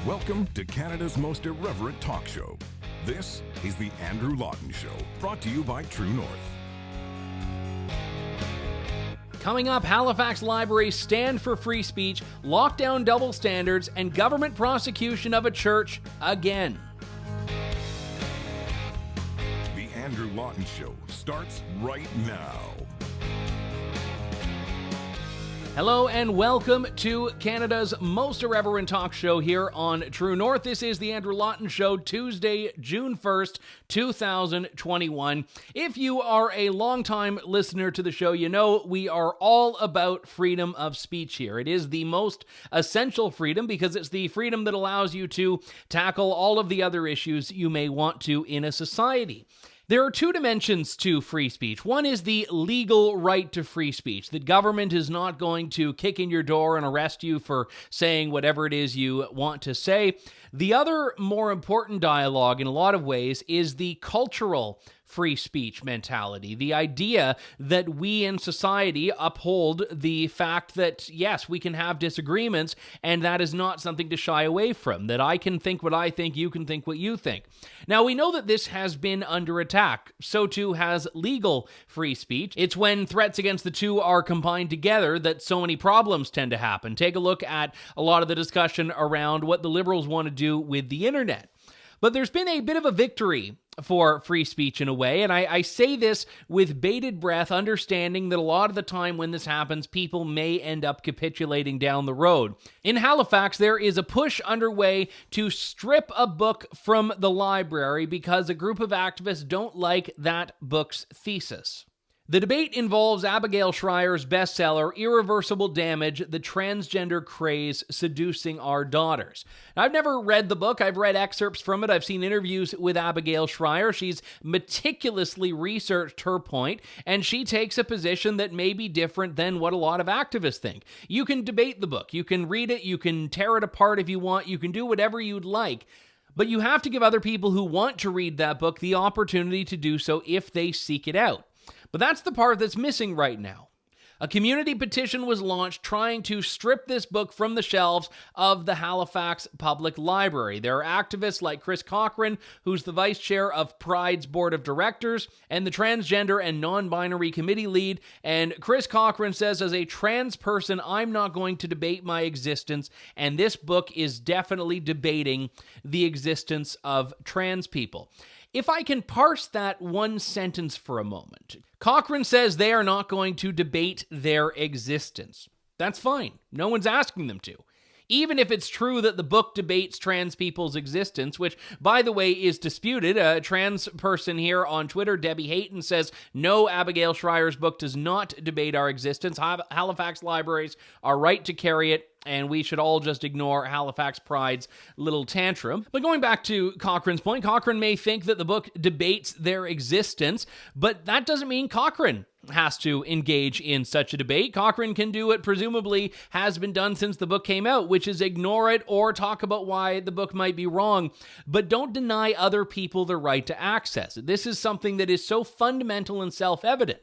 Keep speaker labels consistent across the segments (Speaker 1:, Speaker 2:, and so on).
Speaker 1: Welcome to Canada's most irreverent talk show. This is the Andrew Lawton Show, brought to you by True North.
Speaker 2: Coming up, Halifax libraries stand for free speech, lockdown double standards, and government prosecution of a church again.
Speaker 1: The Andrew Lawton Show starts right now.
Speaker 2: Hello and welcome to Canada's most irreverent talk show here on True North. This is the Andrew Lawton Show, Tuesday, June 1st, 2021. If you are a longtime listener to the show, you know we are all about freedom of speech here. It is the most essential freedom because it's the freedom that allows you to tackle all of the other issues you may want to in a society. There are two dimensions to free speech. One is the legal right to free speech. The government is not going to kick in your door and arrest you for saying whatever it is you want to say. The other, more important dialogue in a lot of ways is the cultural free speech mentality. The idea that we in society uphold the fact that, yes, we can have disagreements, and that is not something to shy away from. That I can think what I think, you can think what you think. Now, we know that this has been under attack. So too has legal free speech. It's when threats against the two are combined together that so many problems tend to happen. Take a look at a lot of the discussion around what the Liberals want to do with the internet. But there's been a bit of a victory for free speech in a way, and I say this with bated breath, understanding that a lot of the time when this happens, people may end up capitulating down the road. In Halifax, there is a push underway to strip a book from the library because a group of activists don't like that book's thesis. The debate involves Abigail Shrier's bestseller, Irreversible Damage, the Transgender Craze, Seducing Our Daughters. Now, I've never read the book. I've read excerpts from it. I've seen interviews with Abigail Shrier. She's meticulously researched her point, and she takes a position that may be different than what a lot of activists think. You can debate the book. You can read it. You can tear it apart if you want. You can do whatever you'd like. But you have to give other people who want to read that book the opportunity to do so if they seek it out. But that's the part that's missing right now. A community petition was launched trying to strip this book from the shelves of the Halifax Public Library. There are activists like Chris Cochran, who's the vice chair of Pride's board of directors, and the transgender and non-binary committee lead. And Chris Cochran says, as a trans person, I'm not going to debate my existence, and this book is definitely debating the existence of trans people. If I can parse that one sentence for a moment, Cochran says they are not going to debate their existence. That's fine. No one's asking them to. Even if it's true that the book debates trans people's existence, which, by the way, is disputed. A trans person here on Twitter, Debbie Hayton, says, no, Abigail Shrier's book does not debate our existence. Halifax libraries are right to carry it, and we should all just ignore Halifax Pride's little tantrum. But going back to Cochran's point, Cochran may think that the book debates their existence, but that doesn't mean Cochran has to engage in such a debate. Cochran can do what presumably has been done since the book came out, which is ignore it or talk about why the book might be wrong, but don't deny other people the right to access it. This is something that is so fundamental and self-evident.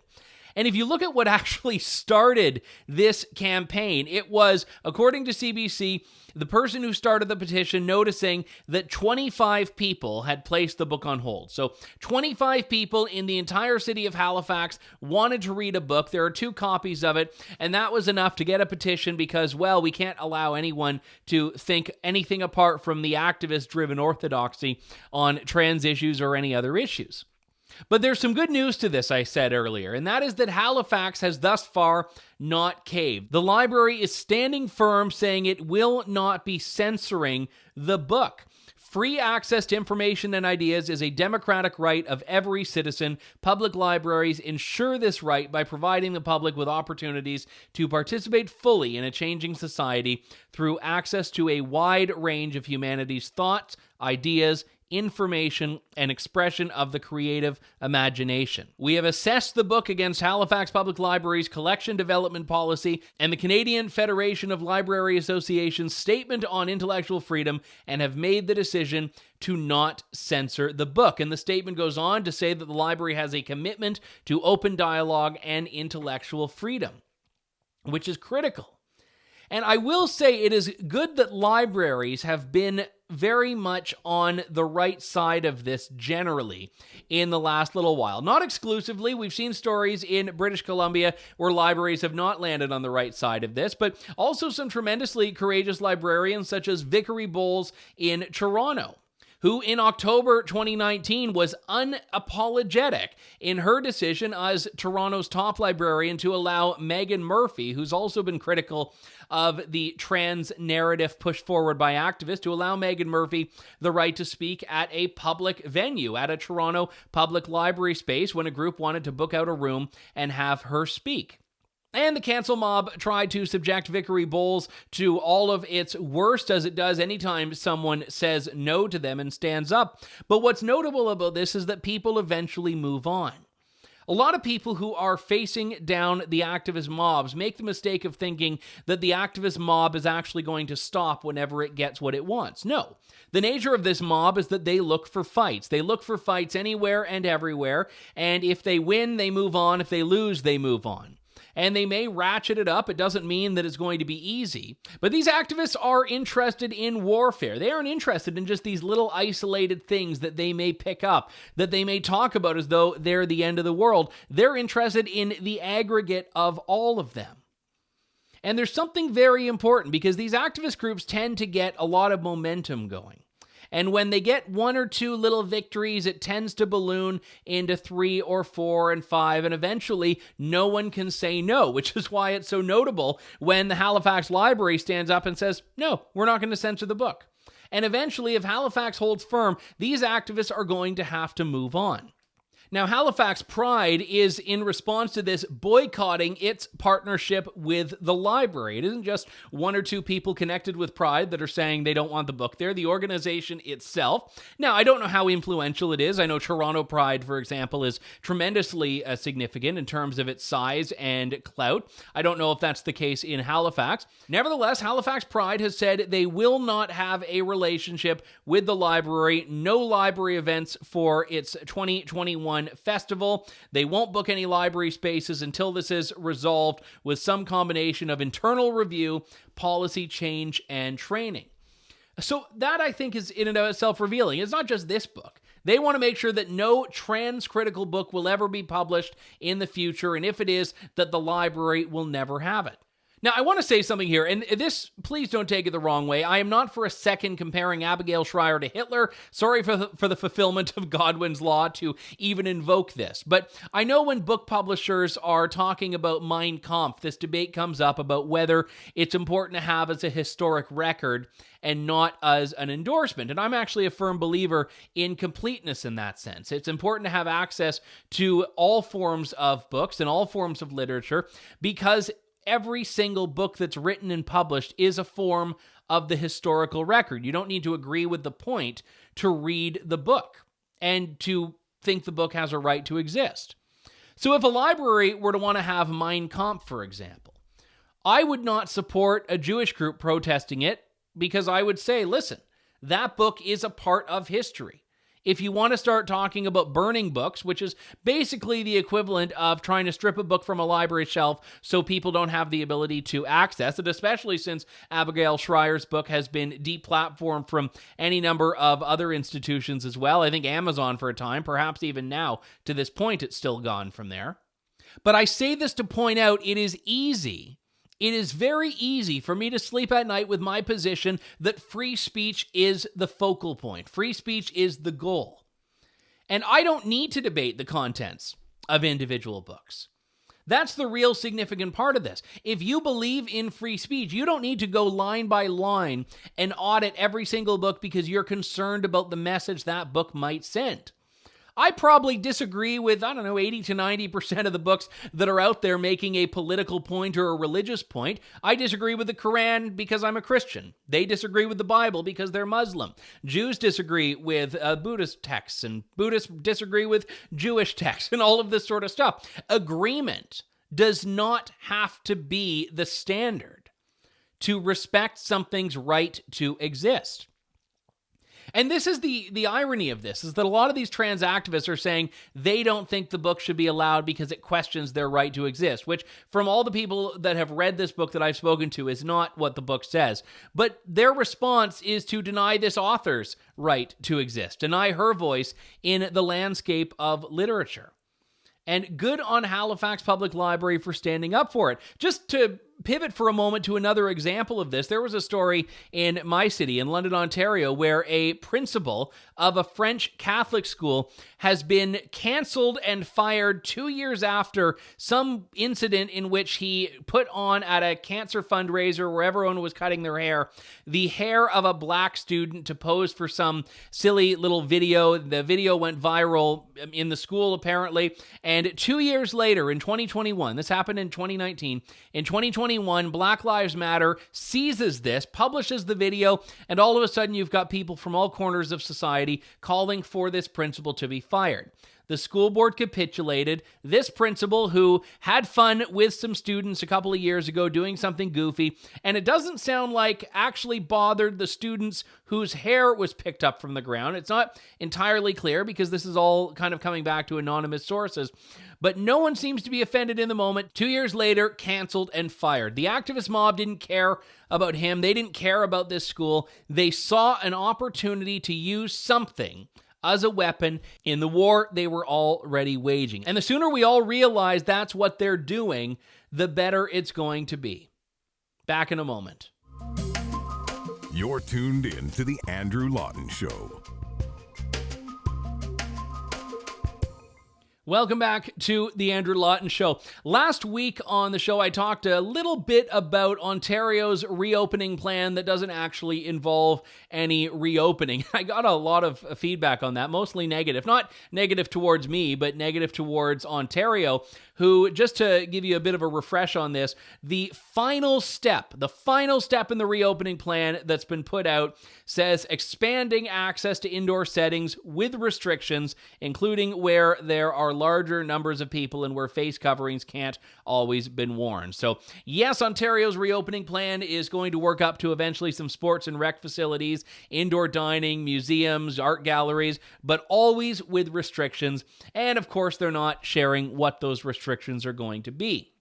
Speaker 2: And if you look at what actually started this campaign, it was, according to CBC, the person who started the petition noticing that 25 people had placed the book on hold. So 25 people in the entire city of Halifax wanted to read a book. There are 2 copies of it, and that was enough to get a petition because, well, we can't allow anyone to think anything apart from the activist-driven orthodoxy on trans issues or any other issues. But there's some good news to this, I said earlier, and that is that Halifax has thus far not caved. The library is standing firm, saying it will not be censoring the book. Free access to information and ideas is a democratic right of every citizen. Public libraries ensure this right by providing the public with opportunities to participate fully in a changing society through access to a wide range of humanity's thoughts, ideas, information, and expression of the creative imagination. We have assessed the book against Halifax Public Library's collection development policy and the Canadian Federation of Library Associations' statement on intellectual freedom and have made the decision to not censor the book. And the statement goes on to say that the library has a commitment to open dialogue and intellectual freedom, which is critical. And I will say it is good that libraries have been very much on the right side of this generally in the last little while. Not exclusively. We've seen stories in British Columbia where libraries have not landed on the right side of this, but also some tremendously courageous librarians such as Vickery Bowles in Toronto, who in October 2019 was unapologetic in her decision as Toronto's top librarian to allow Megan Murphy, who's also been critical of the trans narrative pushed forward by activists, to allow Megan Murphy the right to speak at a public venue, at a Toronto public library space, when a group wanted to book out a room and have her speak. And the cancel mob tried to subject Vickery Bowles to all of its worst, as it does anytime someone says no to them and stands up. But what's notable about this is that people eventually move on. A lot of people who are facing down the activist mobs make the mistake of thinking that the activist mob is actually going to stop whenever it gets what it wants. No. The nature of this mob is that they look for fights. They look for fights anywhere and everywhere, and if they win, they move on. If they lose, they move on. And they may ratchet it up. It doesn't mean that it's going to be easy. But these activists are interested in warfare. They aren't interested in just these little isolated things that they may pick up, that they may talk about as though they're the end of the world. They're interested in the aggregate of all of them. And there's something very important, because these activist groups tend to get a lot of momentum going. And when they get one or two little victories, it tends to balloon into 3 or 4 and 5, and eventually no one can say no, which is why it's so notable when the Halifax Library stands up and says, no, we're not going to censor the book. And eventually, if Halifax holds firm, these activists are going to have to move on. Now, Halifax Pride is, in response to this, boycotting its partnership with the library. It isn't just one or two people connected with Pride that are saying they don't want the book there. The organization itself. Now, I don't know how influential it is. I know Toronto Pride, for example, is tremendously significant in terms of its size and clout. I don't know if that's the case in Halifax. Nevertheless, Halifax Pride has said they will not have a relationship with the library. No library events for its 2021 festival. They won't book any library spaces until this is resolved with some combination of internal review, policy change, and training. So that, I think, is in and of itself revealing. It's not just this book. They want to make sure that no trans-critical book will ever be published in the future, and if it is, that the library will never have it. Now, I want to say something here, and this, please don't take it the wrong way. I am not for a second comparing Abigail Shrier to Hitler. Sorry for the fulfillment of Godwin's law to even invoke this. But I know when book publishers are talking about Mein Kampf, this debate comes up about whether it's important to have as a historic record and not as an endorsement. And I'm actually a firm believer in completeness in that sense. It's important to have access to all forms of books and all forms of literature, because every single book that's written and published is a form of the historical record. You don't need to agree with the point to read the book and to think the book has a right to exist. So if a library were to want to have Mein Kampf, for example, I would not support a Jewish group protesting it, because I would say, listen, that book is a part of history. If you want to start talking about burning books, which is basically the equivalent of trying to strip a book from a library shelf so people don't have the ability to access it, especially since Abigail Shrier's book has been deplatformed from any number of other institutions as well. I think Amazon for a time, perhaps even now, to this point, it's still gone from there. But I say this to point out it is easy. It is very easy for me to sleep at night with my position that free speech is the focal point. Free speech is the goal. And I don't need to debate the contents of individual books. That's the real significant part of this. If you believe in free speech, you don't need to go line by line and audit every single book because you're concerned about the message that book might send. I probably disagree with, 80 to 90% of the books that are out there making a political point or a religious point. I disagree with the Quran because I'm a Christian. They disagree with the Bible because they're Muslim. Jews disagree with Buddhist texts, and Buddhists disagree with Jewish texts, and all of this sort of stuff. Agreement does not have to be the standard to respect something's right to exist. And this is the irony of this, is that a lot of these trans activists are saying they don't think the book should be allowed because it questions their right to exist, which from all the people that have read this book that I've spoken to is not what the book says. But their response is to deny this author's right to exist, deny her voice in the landscape of literature. And good on Halifax Public Library for standing up for it. Just to pivot for a moment to another example of this, there was a story in my city, in London, Ontario, where a principal of a French Catholic school has been canceled and fired 2 years after some incident in which he put on at a cancer fundraiser where everyone was cutting their hair, the hair of a black student to pose for some silly little video. The video went viral in the school, apparently, and 2 years later, in 2021, this happened in 2019, in 2021, Black Lives Matter seizes this, publishes the video, and all of a sudden you've got people from all corners of society calling for this principal to be fired. The school board capitulated. This principal, who had fun with some students a couple of years ago doing something goofy, and it doesn't sound like actually bothered the students whose hair was picked up from the ground. It's not entirely clear because this is all kind of coming back to anonymous sources. But no one seems to be offended in the moment. 2 years later, canceled and fired. The activist mob didn't care about him. They didn't care about this school. They saw an opportunity to use something as a weapon in the war they were already waging. And the sooner we all realize that's what they're doing, the better it's going to be. Back in a moment.
Speaker 1: You're tuned in to The Andrew Lawton Show.
Speaker 2: Welcome back to the Andrew Lawton Show. Last week on the show, I talked a little bit about Ontario's reopening plan that doesn't actually involve any reopening. I got a lot of feedback on that, mostly negative. Not negative towards me, but negative towards Ontario, who, just to give you a bit of a refresh on this, the final step in the reopening plan that's been put out says expanding access to indoor settings with restrictions, including where there are larger numbers of people and where face coverings can't always been worn. So yes, Ontario's reopening plan is going to work up to eventually some sports and rec facilities, indoor dining, museums, art galleries, but always with restrictions. And of course, they're not sharing what those restrictions are going to be.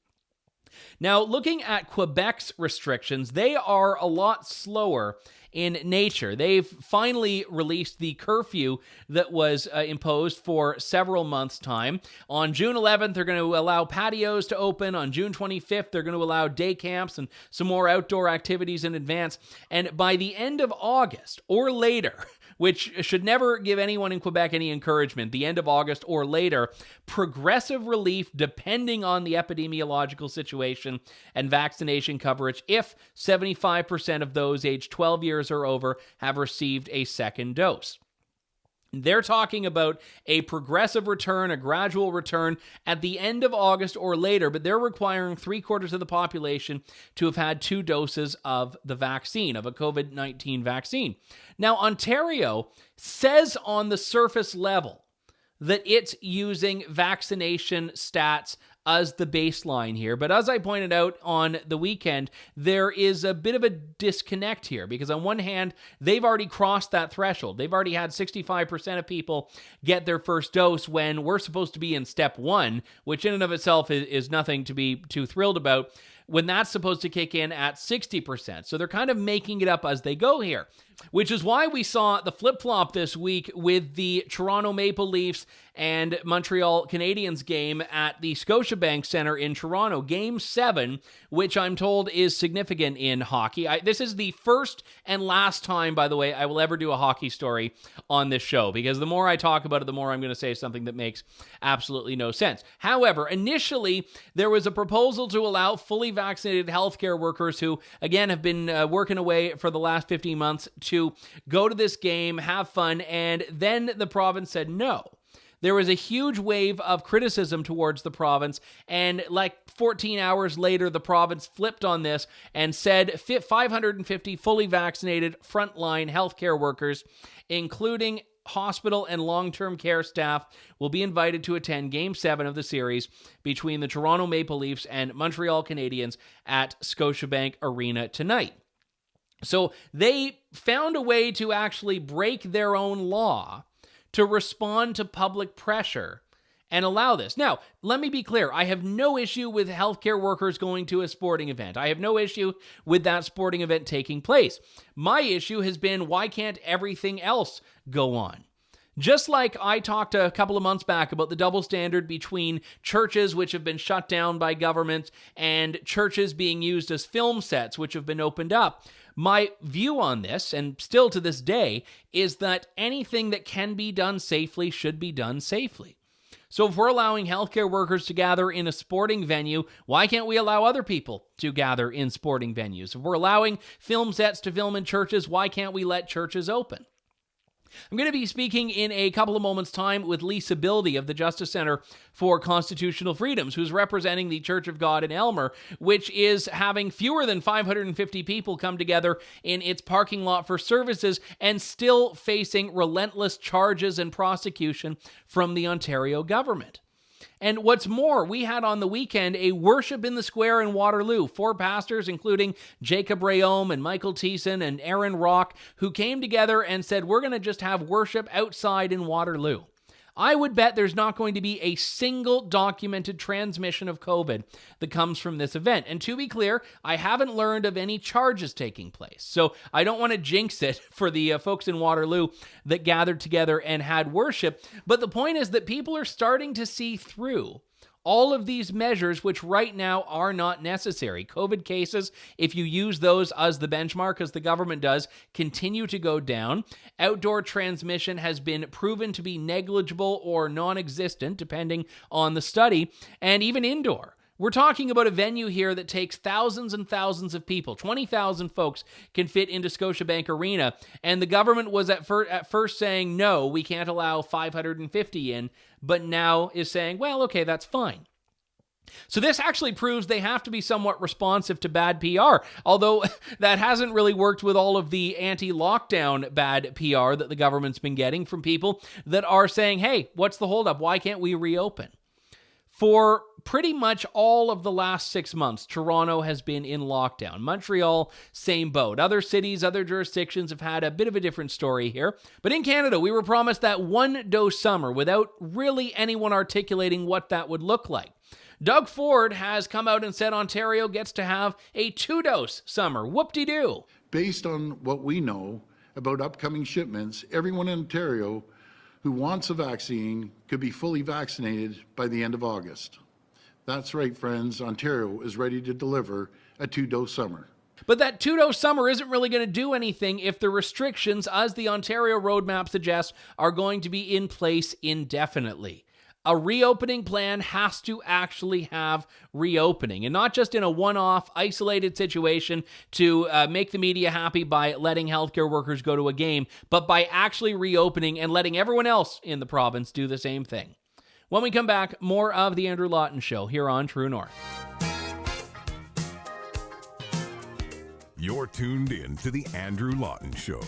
Speaker 2: Now, looking at Quebec's restrictions, they are a lot slower in nature. They've finally released the curfew that was imposed for several months' time. On June 11th, they're going to allow patios to open. On June 25th, they're going to allow day camps and some more outdoor activities in advance. And by the end of August or later, which should never give anyone in Quebec any encouragement, the end of August or later, progressive relief depending on the epidemiological situation and vaccination coverage if 75% of those aged 12 years or over have received a second dose. They're talking about a progressive return, a gradual return at the end of August or later, but they're requiring 3/4 of the population to have had 2 doses of the vaccine, of a COVID-19 vaccine. Now, Ontario says on the surface level that it's using vaccination stats as the baseline here. But as I pointed out on the weekend, there is a bit of a disconnect here because on one hand, they've already crossed that threshold. They've already had 65% of people get their first dose when we're supposed to be in step 1, which in and of itself is nothing to be too thrilled about, when that's supposed to kick in at 60%. So they're kind of making it up as they go here, which is why we saw the flip-flop this week with the Toronto Maple Leafs and Montreal Canadiens game at the Scotiabank Centre in Toronto. Game 7, which I'm told is significant in hockey. This is the first and last time, by the way, I will ever do a hockey story on this show, because the more I talk about it, the more I'm going to say something that makes absolutely no sense. However, initially, there was a proposal to allow fully vaccinated healthcare workers who, again, have been working away for the last 15 months to go to this game, have fun, and then the province said no. There was a huge wave of criticism towards the province, and like 14 hours later, the province flipped on this and said 550 fully vaccinated frontline healthcare workers, including hospital and long-term care staff, will be invited to attend Game 7 of the series between the Toronto Maple Leafs and Montreal Canadiens at Scotiabank Arena tonight. So they found a way to actually break their own law to respond to public pressure and allow this. Now, let me be clear. I have no issue with healthcare workers going to a sporting event. I have no issue with that sporting event taking place. My issue has been, why can't everything else go on? Just like I talked a couple of months back about the double standard between churches which have been shut down by government and churches being used as film sets which have been opened up. My view on this, and still to this day, is that anything that can be done safely should be done safely. So if we're allowing healthcare workers to gather in a sporting venue, why can't we allow other people to gather in sporting venues? If we're allowing film sets to film in churches, why can't we let churches open? I'm going to be speaking in a couple of moments' time with Lisa Bildy of the Justice Center for Constitutional Freedoms, who's representing the Church of God in Aylmer, which is having fewer than 550 people come together in its parking lot for services and still facing relentless charges and prosecution from the Ontario government. And what's more, we had on the weekend a worship in the square in Waterloo. 4 pastors, including Jacob Rayome and Michael Thiessen and Aaron Rock, who came together and said, we're going to just have worship outside in Waterloo. I would bet there's not going to be a single documented transmission of COVID that comes from this event. And to be clear, I haven't learned of any charges taking place. So I don't want to jinx it for the folks in Waterloo that gathered together and had worship. But the point is that people are starting to see through all of these measures, which right now are not necessary. COVID cases, if you use those as the benchmark, as the government does, continue to go down. Outdoor transmission has been proven to be negligible or non-existent, depending on the study, and even indoor. We're talking about a venue here that takes thousands and thousands of people. 20,000 folks can fit into Scotiabank Arena, and the government was at first saying, no, we can't allow 550 in, but now is saying, well, okay, that's fine. So this actually proves they have to be somewhat responsive to bad PR, although that hasn't really worked with all of the anti-lockdown bad PR that the government's been getting from people that are saying, hey, what's the holdup? Why can't we reopen? For pretty much all of the last 6 months, Toronto has been in lockdown. Montreal, same boat. Other cities, other jurisdictions have had a bit of a different story here. But in Canada, we were promised that one-dose summer without really anyone articulating what that would look like. Doug Ford has come out and said Ontario gets to have a 2-dose summer. Whoop-de-doo.
Speaker 3: Based on what we know about upcoming shipments, everyone in Ontario who wants a vaccine could be fully vaccinated by the end of August. That's right, friends. Ontario is ready to deliver a 2-dose summer.
Speaker 2: But that 2-dose summer isn't really going to do anything if the restrictions, as the Ontario roadmap suggests, are going to be in place indefinitely. A reopening plan has to actually have reopening, and not just in a one-off, isolated situation to make the media happy by letting healthcare workers go to a game, but by actually reopening and letting everyone else in the province do the same thing. When we come back, more of The Andrew Lawton Show here on True North.
Speaker 1: You're tuned in to The Andrew Lawton Show.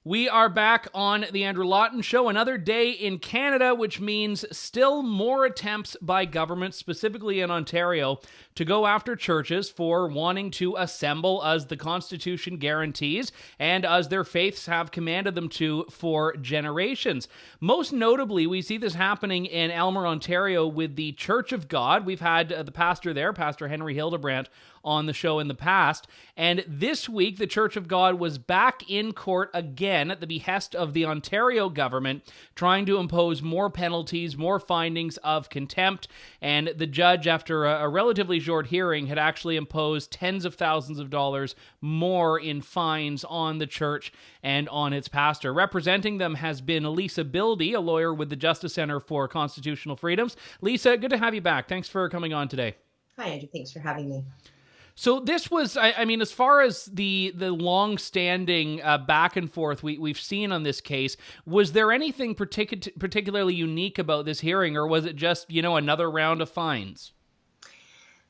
Speaker 2: We are back on The Andrew Lawton Show, another day in Canada, which means still more attempts by government, specifically in Ontario, to go after churches for wanting to assemble as the Constitution guarantees and as their faiths have commanded them to for generations. Most notably, we see this happening in Aylmer, Ontario with the Church of God. We've had the pastor there, Pastor Henry Hildebrandt, on the show in the past. And this week, the Church of God was back in court again at the behest of the Ontario government, trying to impose more penalties, more findings of contempt. And the judge, after a relatively short hearing, had actually imposed tens of thousands of dollars more in fines on the church and on its pastor. Representing them has been Lisa Bildy, a lawyer with the Justice Center for Constitutional Freedoms. Lisa, good to have you back. Thanks for coming on today.
Speaker 4: Hi, Andrew. Thanks for having me.
Speaker 2: So this was, I mean, as far as the long-standing back and forth we've seen on this case, was there anything particularly unique about this hearing, or was it just, another round of fines?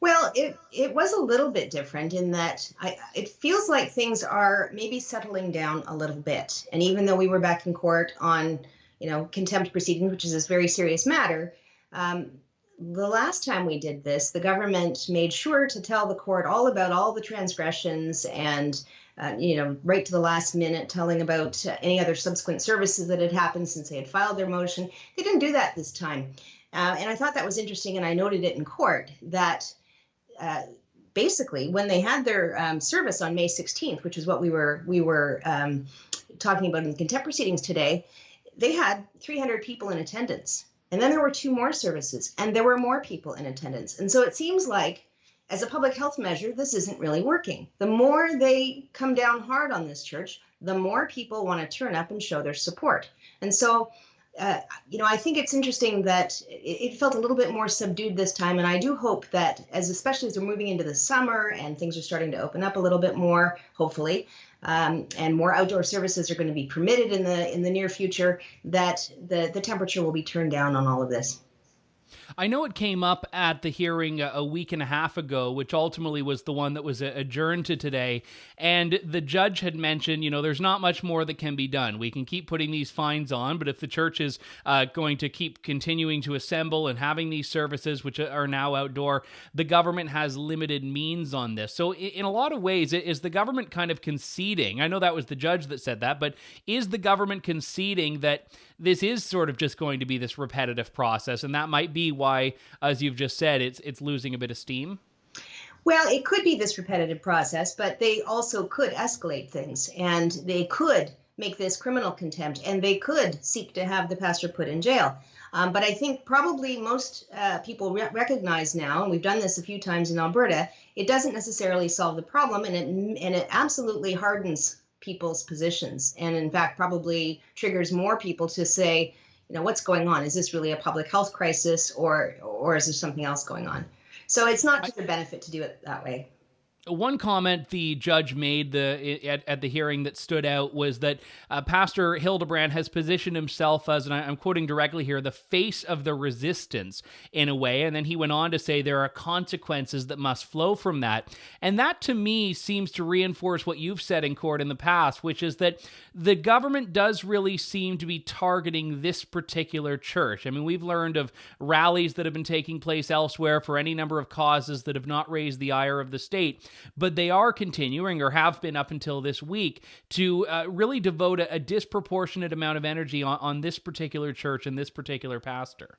Speaker 4: Well, it was a little bit different in that it feels like things are maybe settling down a little bit. And even though we were back in court on, contempt proceedings, which is this very serious matter, the last time we did this, the government made sure to tell the court all about all the transgressions and, right to the last minute, telling about any other subsequent services that had happened since they had filed their motion. They didn't do that this time. And I thought that was interesting, and I noted it in court that basically when they had their service on May 16th, which is what we were talking about in the contempt proceedings today, they had 300 people in attendance. And then there were 2 more services, and there were more people in attendance. And so it seems like, as a public health measure, this isn't really working. The more they come down hard on this church, the more people want to turn up and show their support. And so, I think it's interesting that it felt a little bit more subdued this time. And I do hope that, especially as we're moving into the summer and things are starting to open up a little bit more, hopefully, and more outdoor services are going to be permitted in the near future, that the temperature will be turned down on all of this.
Speaker 2: I know it came up at the hearing a week and a half ago, which ultimately was the one that was adjourned to today. And the judge had mentioned, there's not much more that can be done. We can keep putting these fines on, but if the church is going to keep continuing to assemble and having these services, which are now outdoor, the government has limited means on this. So in a lot of ways, is the government kind of conceding? I know that was the judge that said that, but is the government conceding that this is sort of just going to be this repetitive process, and that might be why, as you've just said, it's losing a bit of steam?
Speaker 4: Well, it could be this repetitive process, but they also could escalate things, and they could make this criminal contempt, and they could seek to have the pastor put in jail. But I think probably most people recognize now, and we've done this a few times in Alberta, it doesn't necessarily solve the problem, and it absolutely hardens people's positions, and in fact probably triggers more people to say, what's going on? Is this really a public health crisis, or is there something else going on? So it's not to their benefit to do it that way.
Speaker 2: One comment the judge made at the hearing that stood out was that Pastor Hildebrand has positioned himself as, and I'm quoting directly here, the face of the resistance in a way. And then he went on to say there are consequences that must flow from that. And that to me seems to reinforce what you've said in court in the past, which is that the government does really seem to be targeting this particular church. I mean, we've learned of rallies that have been taking place elsewhere for any number of causes that have not raised the ire of the state. But they are continuing, or have been up until this week, to really devote a disproportionate amount of energy on this particular church and this particular pastor.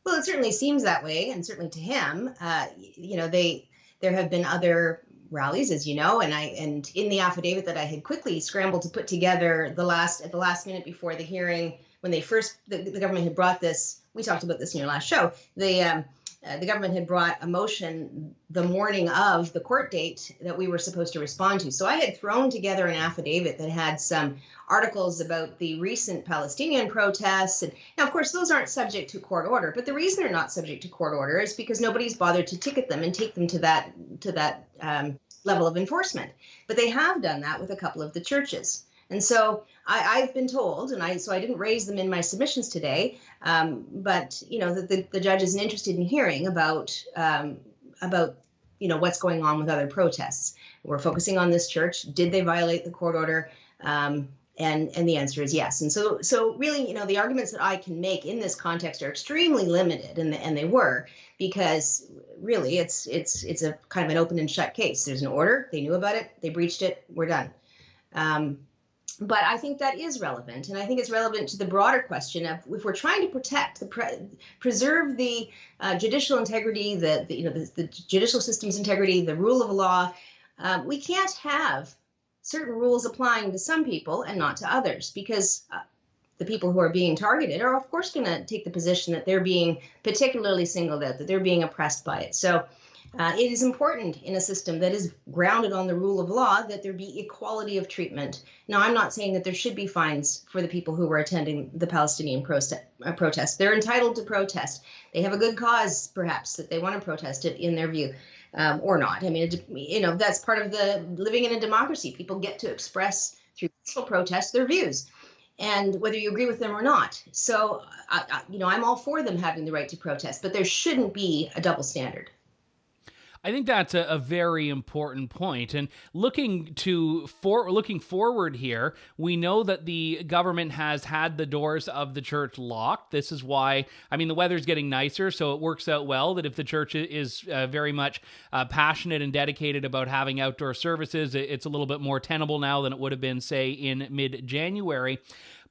Speaker 4: Well, it certainly seems that way, and certainly to him, there have been other rallies, as you know, and in the affidavit that I had quickly scrambled to put together at the last minute before the hearing, when the government had brought this, we talked about this in your last show, the government had brought a motion the morning of the court date that we were supposed to respond to. So I had thrown together an affidavit that had some articles about the recent Palestinian protests. And now, of course, those aren't subject to court order. But the reason they're not subject to court order is because nobody's bothered to ticket them and take them to that level of enforcement. But they have done that with a couple of the churches. And so I've been told, and I didn't raise them in my submissions today, but the judge isn't interested in hearing about what's going on with other protests. We're focusing on this church. Did they violate the court order? And the answer is yes. And so really, the arguments that I can make in this context are extremely limited, and they were, because really it's a kind of an open and shut case. There's an order. They knew about it. They breached it. We're done. But I think that is relevant, and I think it's relevant to the broader question of, if we're trying to preserve the judicial integrity, the judicial system's integrity, the rule of law, we can't have certain rules applying to some people and not to others, because the people who are being targeted are, of course, going to take the position that they're being particularly singled out, that they're being oppressed by it. So it is important in a system that is grounded on the rule of law that there be equality of treatment. Now, I'm not saying that there should be fines for the people who were attending the Palestinian protest. They're entitled to protest. They have a good cause, perhaps, that they want to protest it in their view, or not. I mean, that's part of the living in a democracy. People get to express through peaceful protest their views, and whether you agree with them or not. So, I'm all for them having the right to protest, but there shouldn't be a double standard.
Speaker 2: I think that's a very important point. And looking forward here, we know that the government has had the doors of the church locked. This is why, I mean, the weather's getting nicer, so it works out well that if the church is very much passionate and dedicated about having outdoor services, it's a little bit more tenable now than it would have been, say, in mid-January.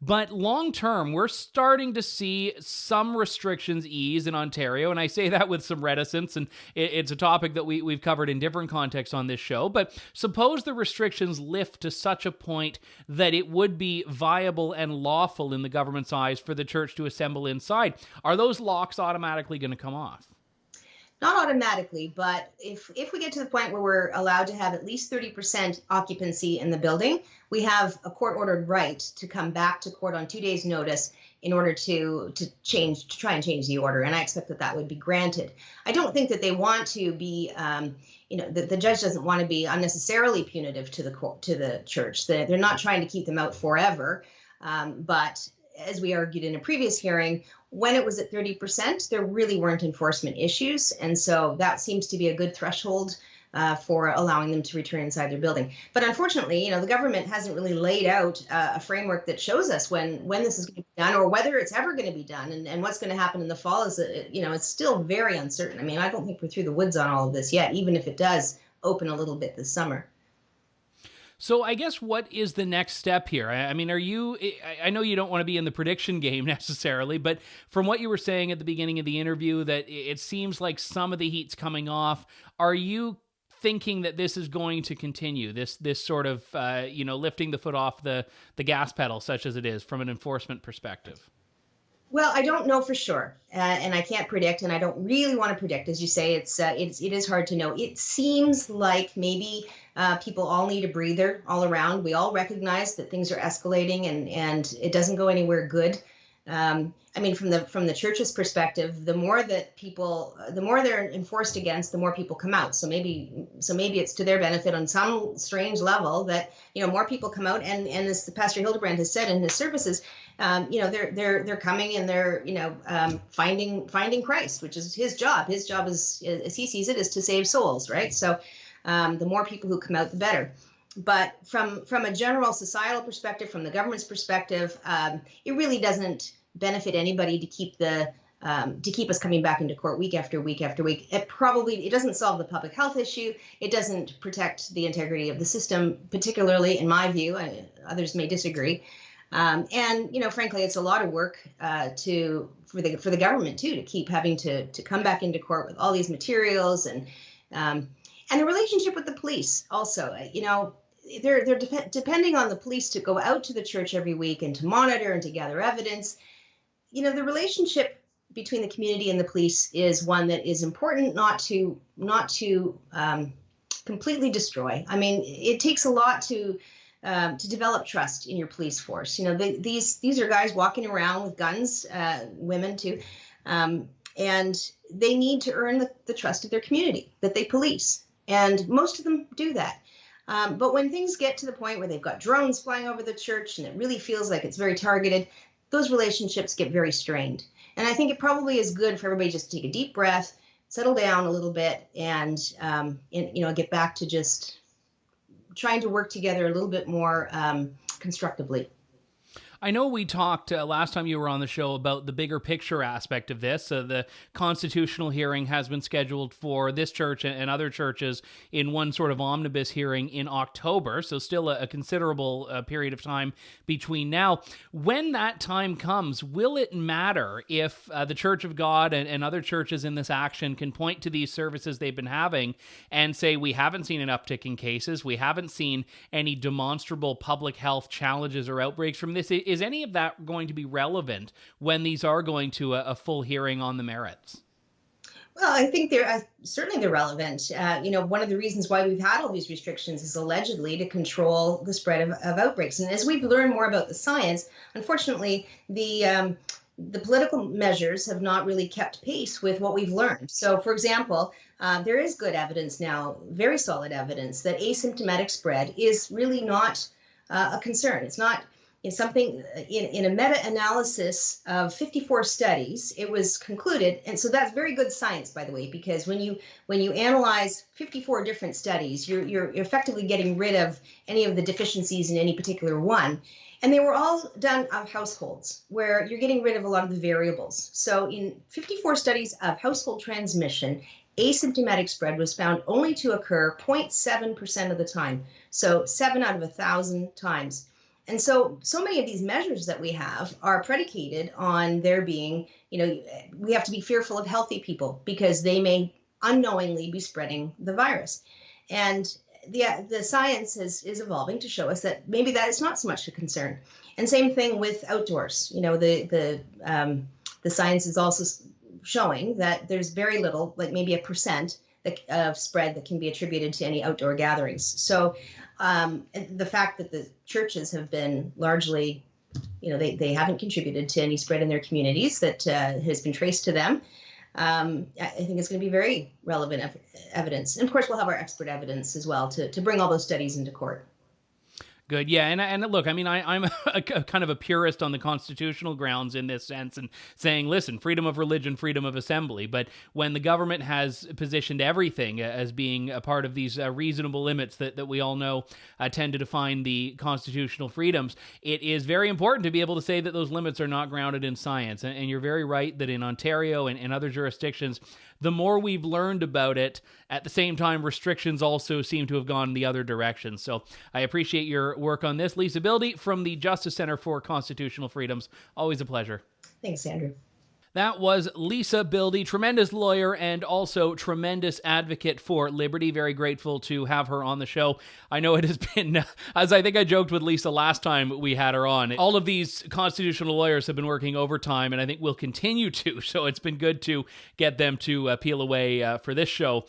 Speaker 2: But long term, we're starting to see some restrictions ease in Ontario, and I say that with some reticence, and it's a topic that we've covered in different contexts on this show. But suppose the restrictions lift to such a point that it would be viable and lawful in the government's eyes for the church to assemble inside. Are those locks automatically going to come off?
Speaker 4: Not automatically, but if we get to the point where we're allowed to have at least 30% occupancy in the building, we have a court-ordered right to come back to court on 2 days' notice in order to try and change the order, and I expect that would be granted. I don't think that they want to be, the judge doesn't want to be unnecessarily punitive to the church. They're not trying to keep them out forever, but as we argued in a previous hearing, when it was at 30%, there really weren't enforcement issues. And so that seems to be a good threshold for allowing them to return inside their building. But unfortunately, the government hasn't really laid out a framework that shows us when this is going to be done or whether it's ever going to be done. And what's going to happen in the fall is, it's still very uncertain. I mean, I don't think we're through the woods on all of this yet, even if it does open a little bit this summer.
Speaker 2: So I guess what is the next step here? I mean, I know you don't want to be in the prediction game necessarily, but from what you were saying at the beginning of the interview, that it seems like some of the heat's coming off. Are you thinking that this is going to continue, this sort of, lifting the foot off the gas pedal, such as it is, from an enforcement perspective?
Speaker 4: Well, I don't know for sure, and I can't predict, and I don't really want to predict. As you say, it is hard to know. It seems like maybe people all need a breather all around. We all recognize that things are escalating, and it doesn't go anywhere good. I mean, from the church's perspective, the more they're enforced against, the more people come out. So maybe it's to their benefit on some strange level that more people come out, and as Pastor Hildebrand has said in his services, they're coming and they're finding Christ, which is his job. His job is, as he sees it, is to save souls, right? So the more people who come out, the better. But from a general societal perspective, from the government's perspective, it really doesn't benefit anybody to keep us coming back into court week after week after week. It doesn't solve the public health issue. It doesn't protect the integrity of the system, particularly in my view. Others may disagree. And frankly, it's a lot of work for the government too, to keep having to come back into court with all these materials and the relationship with the police also. They're depending on the police to go out to the church every week and to monitor and to gather evidence. The relationship between the community and the police is one that is important not to completely destroy. I mean, it takes a lot to develop trust in your police force. These are guys walking around with guns, women too, and they need to earn the trust of their community that they police. And most of them do that. But when things get to the point where they've got drones flying over the church and it really feels like it's very targeted, those relationships get very strained. And I think it probably is good for everybody just to take a deep breath, settle down a little bit, and get back to just trying to work together a little bit more constructively.
Speaker 2: I know we talked last time you were on the show about the bigger picture aspect of this. The constitutional hearing has been scheduled for this church and other churches in one sort of omnibus hearing in October, so still a considerable period of time between now. When that time comes, will it matter if the Church of God and other churches in this action can point to these services they've been having and say, we haven't seen an uptick in cases, we haven't seen any demonstrable public health challenges or outbreaks from this? Is any of that going to be relevant when these are going to a full hearing on the merits?
Speaker 4: Well, I think they're relevant. One of the reasons why we've had all these restrictions is allegedly to control the spread of outbreaks. And as we've learned more about the science, unfortunately, the political measures have not really kept pace with what we've learned. So, for example, there is good evidence now, very solid evidence, that asymptomatic spread is really not a concern. It's not. in a meta-analysis of 54 studies, it was concluded, and so that's very good science, by the way, because when you analyze 54 different studies, you're effectively getting rid of any of the deficiencies in any particular one. And they were all done of households, where you're getting rid of a lot of the variables. So in 54 studies of household transmission, asymptomatic spread was found only to occur 0.7% of the time. So 7 out of 1,000 times. And so many of these measures that we have are predicated on there being, we have to be fearful of healthy people because they may unknowingly be spreading the virus. And the science is evolving to show us that maybe that is not so much a concern. And same thing with outdoors. The science is also showing that there's very little, like maybe 1% of spread that can be attributed to any outdoor gatherings. So the fact that the churches have been largely, they haven't contributed to any spread in their communities that has been traced to them. I think it's going to be very relevant evidence. And of course, we'll have our expert evidence as well to bring all those studies into court.
Speaker 2: Good. Yeah. And look, I mean, I'm a kind of a purist on the constitutional grounds in this sense and saying, listen, freedom of religion, freedom of assembly. But when the government has positioned everything as being a part of these reasonable limits that we all know tend to define the constitutional freedoms, it is very important to be able to say that those limits are not grounded in science. And you're very right that in Ontario and other jurisdictions, the more we've learned about it, at the same time, restrictions also seem to have gone the other direction. So I appreciate your work on this. Lisa Bildy from the Justice Center for Constitutional Freedoms. Always a pleasure.
Speaker 4: Thanks, Andrew.
Speaker 2: That was Lisa Bildy, tremendous lawyer and also tremendous advocate for liberty. Very grateful to have her on the show. I know it has been, as I think I joked with Lisa last time we had her on, all of these constitutional lawyers have been working overtime, and I think will continue to. So it's been good to get them to peel away for this show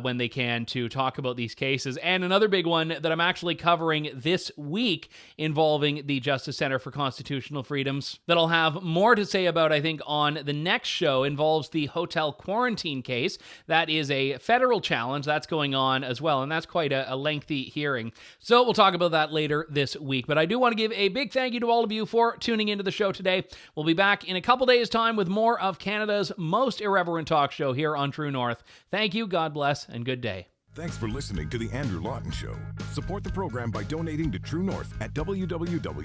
Speaker 2: when they can to talk about these cases. And another big one that I'm actually covering this week involving the Justice Center for Constitutional Freedoms that I'll have more to say about, I think, on the next show involves the hotel quarantine case. That is a federal challenge that's going on as well, and that's quite a lengthy hearing. So we'll talk about that later this week. But I do want to give a big thank you to all of you for tuning into the show today. We'll be back in a couple days' time with more of Canada's most irreverent talk show here on True North. Thank you, God bless, and good day.
Speaker 1: Thanks for listening to The Andrew Lawton Show. Support the program by donating to True North at www.tnc.news.